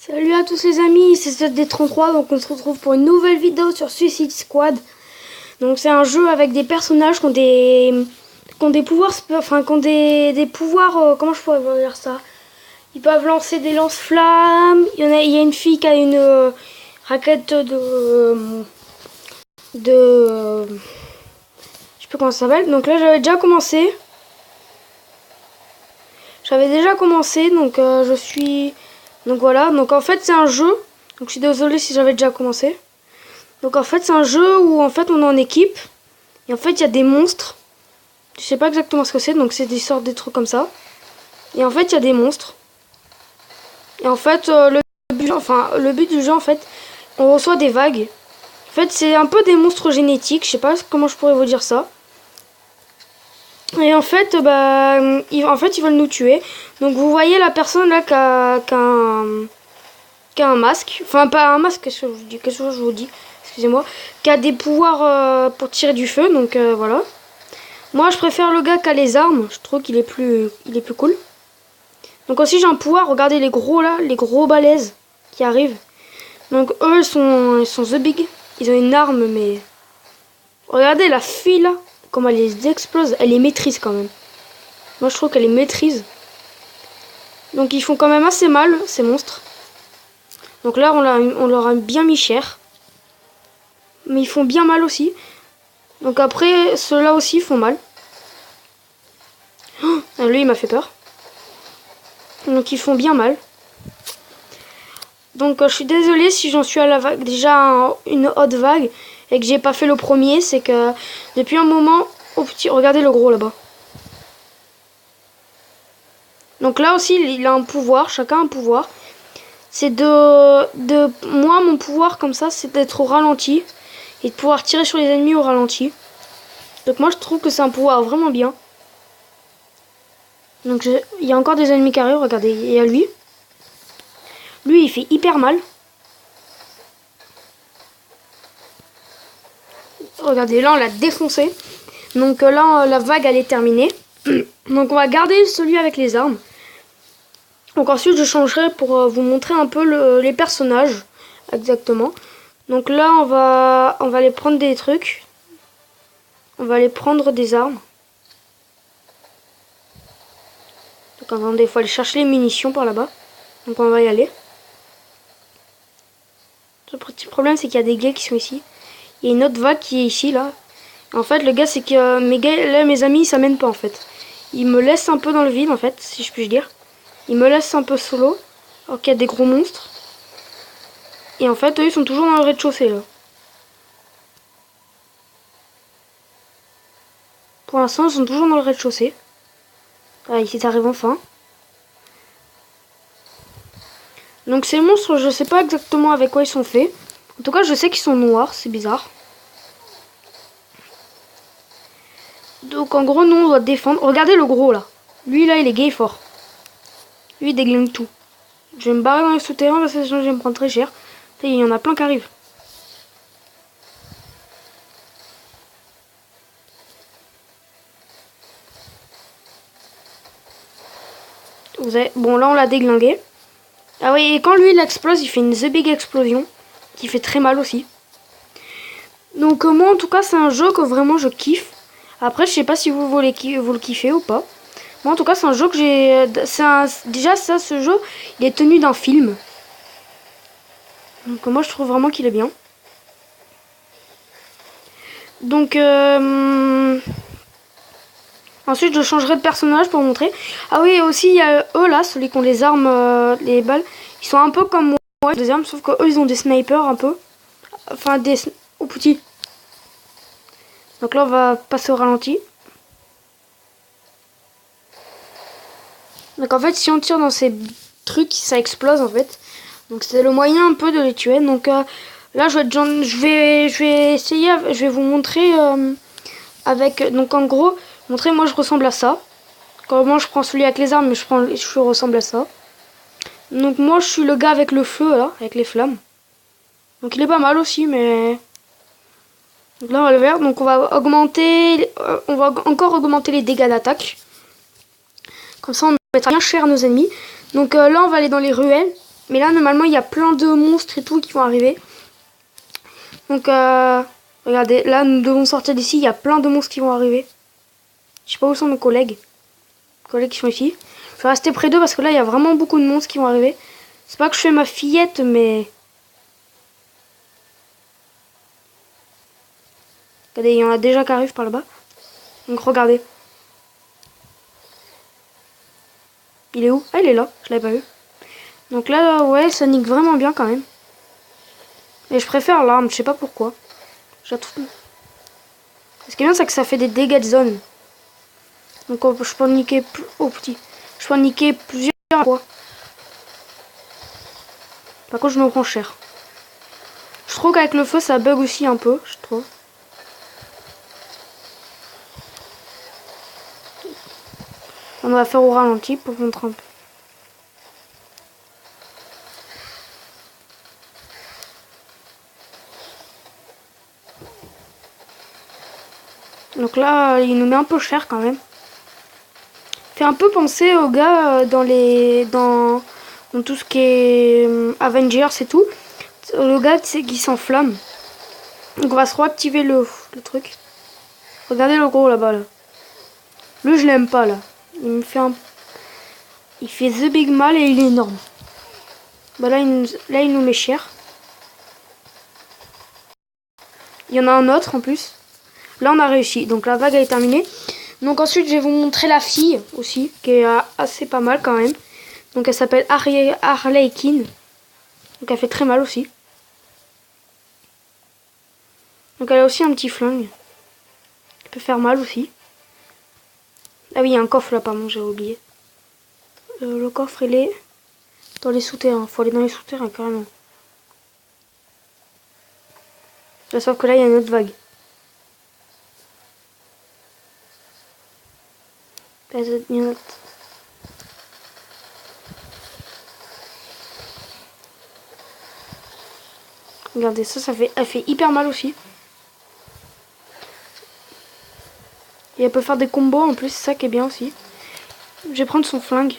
Salut à tous les amis, c'est ZD33, donc on se retrouve pour une nouvelle vidéo sur Suicide Squad. Donc c'est un jeu avec des personnages qui ont des pouvoirs, enfin qui ont des pouvoirs, comment je pourrais dire ça? Ils peuvent lancer des lance-flammes, il y a une fille qui a une raquette je sais plus comment ça s'appelle. Donc là j'avais déjà commencé. Donc je suis... Donc voilà, donc en fait c'est un jeu, donc je suis désolée si j'avais déjà commencé. Donc en fait c'est un jeu où en fait on est en équipe, et en fait il y a des monstres. Je sais pas exactement ce que c'est, donc c'est des sortes de trucs comme ça. Et en fait il y a des monstres. Et en fait le but du jeu en fait, on reçoit des vagues. En fait c'est un peu des monstres génétiques, je sais pas comment je pourrais vous dire ça. Et en fait, ils veulent nous tuer. Donc vous voyez la personne là qui a un masque. Enfin, pas un masque, qu'est-ce que je vous dis, excusez-moi. Qui a des pouvoirs pour tirer du feu, donc voilà. Moi, je préfère le gars qui a les armes. Je trouve qu'il est plus cool. Donc aussi, j'ai un pouvoir. Regardez les gros là, les gros balèzes qui arrivent. Donc eux, ils sont the big. Ils ont une arme, mais... Regardez la fille là. Comment elle les explose, elle les maîtrise quand même. Moi je trouve qu'elle les maîtrise. Donc ils font quand même assez mal, ces monstres. Donc là on leur a bien mis cher. Mais ils font bien mal aussi. Donc après ceux-là aussi font mal. Oh, lui il m'a fait peur. Donc ils font bien mal. Donc je suis désolée si j'en suis à la vague, déjà une haute vague. Et que j'ai pas fait le premier, c'est que depuis un moment... Oh petit, regardez le gros là-bas. Donc là aussi, il a un pouvoir, chacun a un pouvoir. C'est moi, mon pouvoir comme ça, c'est d'être au ralenti. Et de pouvoir tirer sur les ennemis au ralenti. Donc moi, je trouve que c'est un pouvoir vraiment bien. Donc il y a encore des ennemis qui arrivent, regardez, il y a lui. Lui, il fait hyper mal. Regardez, là, on l'a défoncé. Donc là, la vague, elle est terminée. Donc on va garder celui avec les armes. Donc ensuite, je changerai pour vous montrer un peu les personnages. Exactement. Donc là, on va aller prendre des trucs. On va aller prendre des armes. Donc attendez, il faut aller chercher les munitions par là-bas. Donc on va y aller. Le petit problème, c'est qu'il y a des gars qui sont ici. Il y a une autre vague qui est ici, là. En fait, le gars, c'est que mes amis, ça mène pas, en fait. Ils me laissent un peu dans le vide, en fait, si je puis dire. Ils me laissent un peu solo. Alors qu'il y a des gros monstres. Et en fait, eux, ils sont toujours dans le rez-de-chaussée, là. Pour l'instant, ils sont toujours dans le rez-de-chaussée. Ah, ici, ça arrive enfin. Donc ces monstres, je sais pas exactement avec quoi ils sont faits. En tout cas, je sais qu'ils sont noirs, c'est bizarre. Donc en gros, nous, on doit défendre. Regardez le gros, là. Lui, là, il est gay et fort. Lui, il déglingue tout. Je vais me barrer dans les souterrains parce que sinon, je vais me prendre très cher. Il y en a plein qui arrivent. Bon, là, on l'a déglingué. Ah oui, et quand lui, il explose, il fait une The Big Explosion. Qui fait très mal aussi. Donc moi, en tout cas, c'est un jeu que vraiment je kiffe. Après, je sais pas si vous le kiffez ou pas. Moi, en tout cas, c'est un jeu que j'ai... Déjà, ça, ce jeu, il est tenu d'un film. Donc moi, je trouve vraiment qu'il est bien. Donc... Ensuite, je changerai de personnage pour vous montrer. Ah oui, aussi, il y a eux, là, celui qui ont les armes, les balles. Ils sont un peu comme moi, des armes, sauf qu'eux, ils ont des snipers, un peu. Enfin, des... Oh, petit. Donc là, on va passer au ralenti. Donc en fait, si on tire dans ces trucs, ça explose, en fait. Donc c'est le moyen un peu de les tuer. Donc là, je vais essayer, je vais vous montrer avec... Donc en gros, montrer, moi, je ressemble à ça. Comment je prends celui avec les armes, mais je ressemble à ça. Donc moi, je suis le gars avec le feu, là, avec les flammes. Donc il est pas mal aussi, mais... Donc là, on va le faire. Donc on va encore augmenter les dégâts d'attaque. Comme ça, on mettra bien cher à nos ennemis. Donc là, on va aller dans les ruelles. Mais là, normalement, il y a plein de monstres et tout qui vont arriver. Donc, regardez, là, nous devons sortir d'ici. Il y a plein de monstres qui vont arriver. Je sais pas où sont mes collègues. Les collègues qui sont ici. Je vais rester près d'eux parce que là, il y a vraiment beaucoup de monstres qui vont arriver. C'est pas que je fais ma fillette, mais... Regardez, il y en a déjà qui arrivent par là-bas. Donc, regardez. Il est où? Ah, il est là. Je l'avais pas vu. Donc là, ouais, ça nique vraiment bien quand même. Et je préfère l'arme, je sais pas pourquoi. Je la trouve... Ce qui est bien, c'est que ça fait des dégâts de zone. Donc je peux en niquer... Oh, petit. Je peux en niquer plusieurs fois. Par contre, je me prends cher. Je trouve qu'avec le feu, ça bug aussi un peu, je trouve. On va faire au ralenti pour montrer un peu. Donc là, il nous met un peu cher quand même. Fait un peu penser aux gars dans tout ce qui est Avengers et tout. Le gars qui s'enflamme. Donc on va se réactiver le truc. Regardez le gros là-bas là. Lui je l'aime pas là. Il me fait il fait the big mal et il est énorme. Bah là il nous met cher. Il y en a un autre en plus. Là on a réussi. Donc la vague est terminée. Donc ensuite je vais vous montrer la fille aussi. Qui est assez pas mal quand même. Donc elle s'appelle Harley Quinn. Donc elle fait très mal aussi. Donc elle a aussi un petit flingue. Qui peut faire mal aussi. Ah oui, il y a un coffre là, pardon, j'ai oublié. Le coffre, il est dans les souterrains. Faut aller dans les souterrains, carrément. Sauf que là, il y a une autre vague. Il y a une autre. Regardez, elle fait hyper mal aussi. Et elle peut faire des combos en plus, c'est ça qui est bien aussi. Je vais prendre son flingue.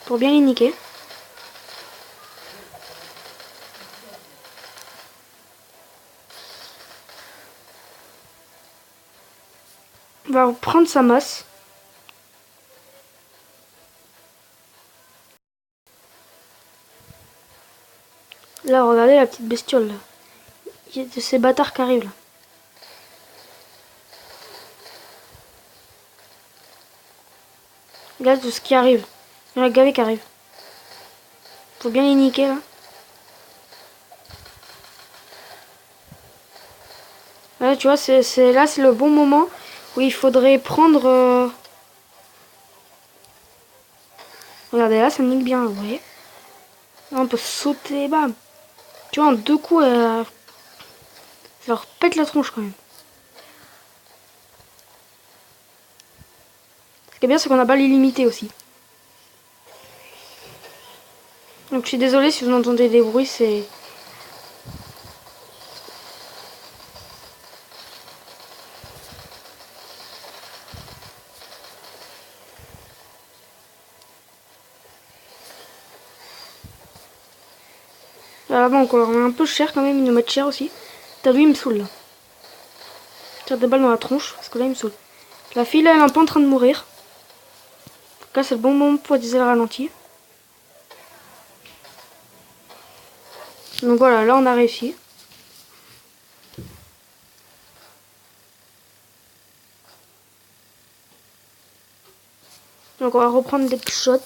Pour bien les niquer. On va reprendre sa masse. Là, regardez la petite bestiole là. Il y a de ces bâtards qui arrivent là. Regarde tout ce qui arrive. Il y en a gavé qui arrive. Faut bien les niquer là. Là, tu vois, c'est le bon moment où il faudrait prendre... Regardez là, ça me nique bien, vous voyez. Là, on peut sauter, bam. Tu vois, en 2 coups, ça leur pète la tronche quand même. Ce qui est bien, c'est qu'on a pas l'illimité aussi. Donc je suis désolée si vous entendez des bruits, c'est... Là, bon, on leur met un peu cher quand même, ils nous mettent cher aussi. T'as vu, il me saoule là. Tire des balles dans la tronche, parce que là, il me saoule. La fille là, elle est un peu en train de mourir. Donc là, c'est le bon moment pour utiliser le ralenti. Donc voilà, là, on a réussi. Donc on va reprendre des shots,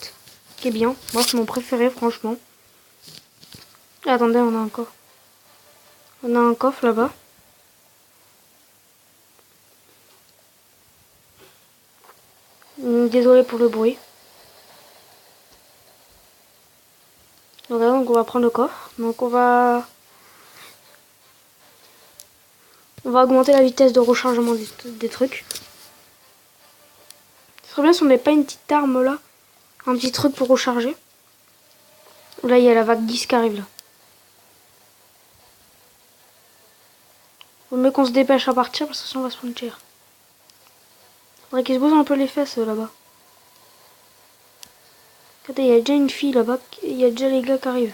qui est bien. Moi, c'est mon préféré, franchement. Attendez, on a un coffre là-bas. Désolé pour le bruit. Donc on va prendre le coffre. Donc on va augmenter la vitesse de rechargement des trucs. Ce serait bien si on n'avait pas une petite arme là. Un petit truc pour recharger. Là il y a la vague 10 qui arrive là. Vaut mieux qu'on se dépêche à partir parce que sinon on va se prendre cher. Faudrait qu'ils se bougent un peu les fesses là-bas. Regardez, il y a déjà une fille là-bas. Il y a déjà les gars qui arrivent.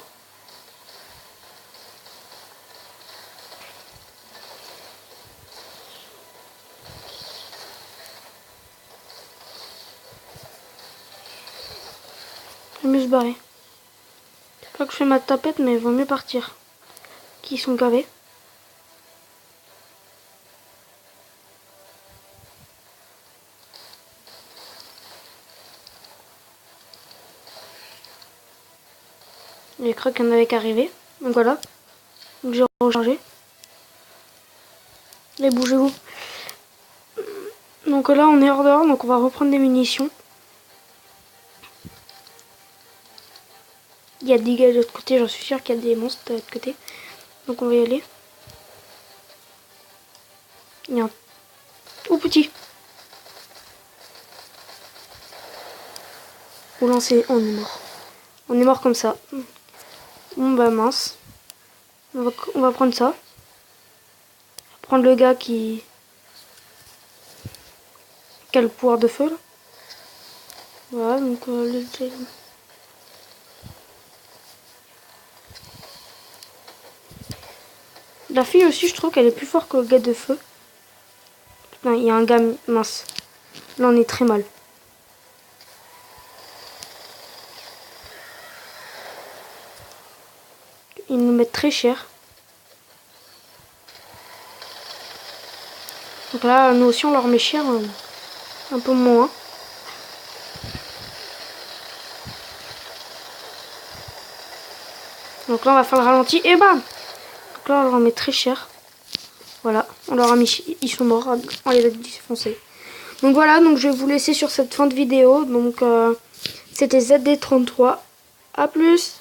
Je vais mieux se barrer. C'est pas que je fais ma tapette, mais il vaut mieux partir. Qui sont gavés. J'ai cru qu'il y en avait qu'arrivé. Donc voilà. Donc j'ai rechargé. Allez, bougez-vous. Donc là, on est hors dehors, donc on va reprendre des munitions. Il y a des gars de l'autre côté, j'en suis sûr qu'il y a des monstres de l'autre côté. Donc on va y aller. Il y a un tout petit. Ou lancer, on est mort. On est mort comme ça. Bon bah mince. On va prendre ça. Prendre le gars qui a le pouvoir de feu là. Voilà, donc la fille aussi, je trouve qu'elle est plus forte que le gars de feu. Putain, il y a un gars mince. Là, on est très mal. Ils nous mettent très cher. Donc là, nous aussi, on leur met cher. Un peu moins. Donc là, on va faire le ralenti. Et bam! Donc là, on leur met très cher. Voilà, on leur a mis. Ils sont morts. On les a défoncés. Donc voilà, donc je vais vous laisser sur cette fin de vidéo. Donc c'était ZD33. A plus!